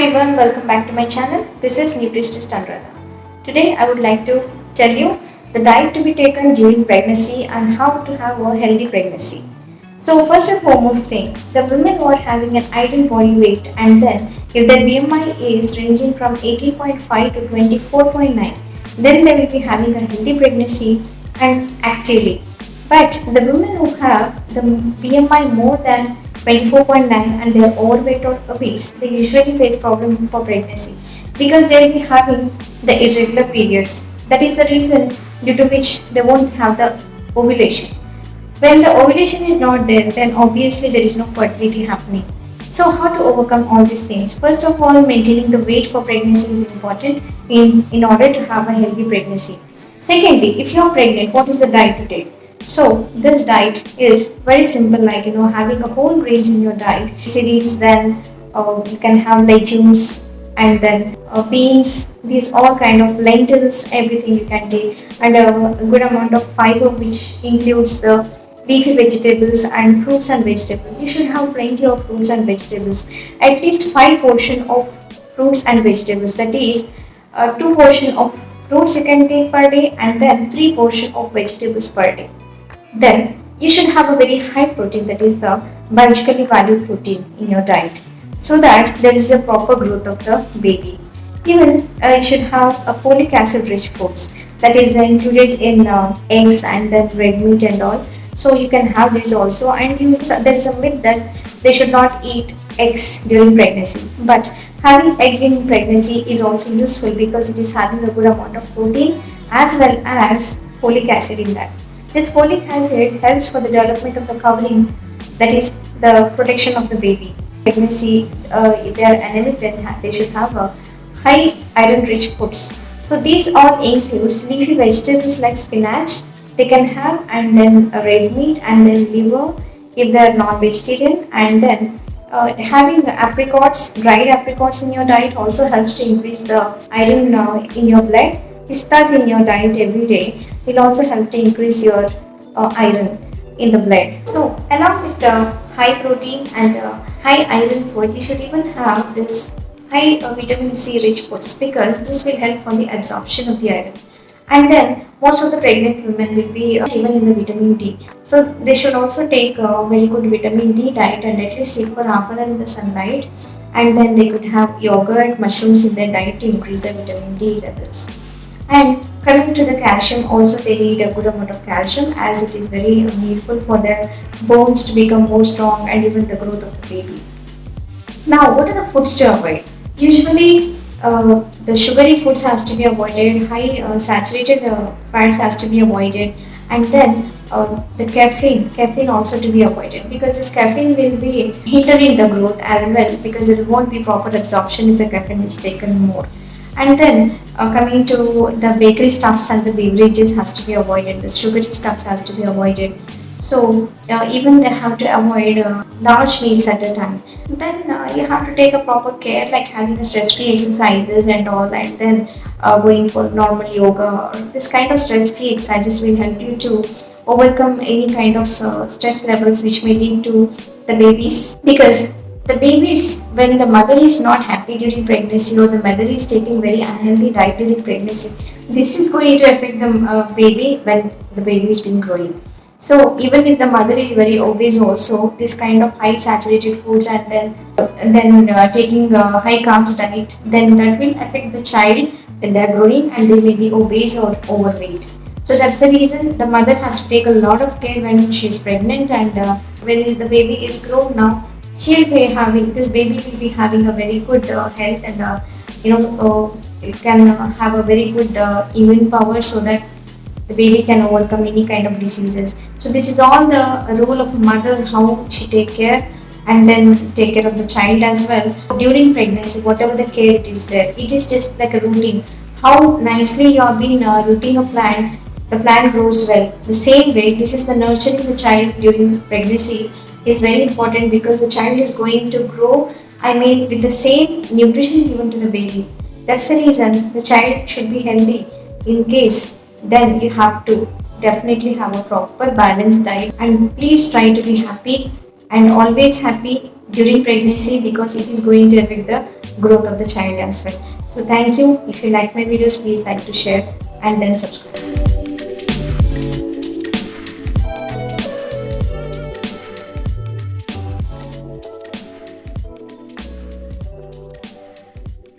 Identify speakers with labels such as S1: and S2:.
S1: everyone, welcome back to my channel. This is nutritionist Anuradha. Today I would like to tell you the diet to be taken during pregnancy and how to have a healthy pregnancy. So first and foremost thing, the women who are having an ideal body weight and then if their BMI is ranging from 18.5 to 24.9, then they will be having a healthy pregnancy and actively. But the women who have the BMI more than 24.9 and they are overweight or obese, they usually face problem for pregnancy because they will be having the irregular periods. That is the reason due to which they won't have the ovulation. When the ovulation is not there, then obviously there is no fertility happening. So how to overcome all these things? First of all, maintaining the weight for pregnancy is important in order to have a healthy pregnancy. Secondly, if you are pregnant, what is the diet to take? So this diet is very simple, like having a whole grains in your diet, cereals, then you can have legumes and then beans, these all kind of lentils, everything you can take, and a good amount of fiber which includes the leafy vegetables and fruits and vegetables. You should have plenty of fruits and vegetables, at least 5 portion of fruits and vegetables, that is 2 portion of fruits you can take per day and then 3 portion of vegetables per day. Then you should have a very high protein, that is the biologically valued protein in your diet, so that there is a proper growth of the baby. Even you should have a folic acid rich foods, that is included in eggs and then red meat and all. So you can have this also, and there is a myth that they should not eat eggs during pregnancy, but having egg in pregnancy is also useful because it is having a good amount of protein as well as folic acid in that. This folic acid helps for the development of the covering, that is the protection of the baby. Pregnancy, if they are anemic, then they should have a high iron rich foods. So these all includes leafy vegetables like spinach, they can have, and then a red meat and then liver if they are non-vegetarian, and then having the apricots, dried apricots in your diet also helps to increase the iron in your blood. Pistas in your diet every day will also help to increase your iron in the blood. So along with the high protein and high iron food, you should even have this high vitamin C rich foods because this will help on the absorption of the iron. And then most of the pregnant women will be even in the vitamin D. So they should also take a very good vitamin D diet and at least sit for half an hour in the sunlight. And then they could have yogurt, mushrooms in their diet to increase their vitamin D levels. And coming to the calcium, also they need a good amount of calcium as it is very needful for their bones to become more strong and even the growth of the baby. Now, what are the foods to avoid? Usually, the sugary foods has to be avoided, high saturated fats has to be avoided, and then the caffeine also to be avoided because this caffeine will be hindering the growth as well because there won't be proper absorption if the caffeine is taken more. And then coming to the bakery stuffs and the beverages has to be avoided, the sugary stuffs has to be avoided. So even they have to avoid large meals at a time. Then you have to take a proper care like having the stress-free exercises and all, and then going for normal yoga. This kind of stress-free exercises will help you to overcome any kind of stress levels which may lead to the babies, because the babies, when the mother is not happy during pregnancy or the mother is taking very unhealthy diet during pregnancy, this is going to affect the baby when the baby is being growing. So even if the mother is very obese also, this kind of high saturated foods and then taking high carbs diet, then that will affect the child when they are growing and they may be obese or overweight. So that's the reason the mother has to take a lot of care when she is pregnant, and when the baby is grown now, this baby will be having a very good health and it can have a very good immune power so that the baby can overcome any kind of diseases. So this is all the role of a mother, how she take care and then take care of the child as well. During pregnancy, whatever the care it is there, it is just like a routine. How nicely you have been rooting a plant, the plant grows well. The same way, this is the nurturing the child during pregnancy is very important because the child is going to grow, with the same nutrition given to the baby. That's the reason the child should be healthy. In case, then you have to definitely have a proper balanced diet, and please try to be happy and always happy during pregnancy, because it is going to affect the growth of the child as well. So thank you. If you like my videos, please like to share and then subscribe.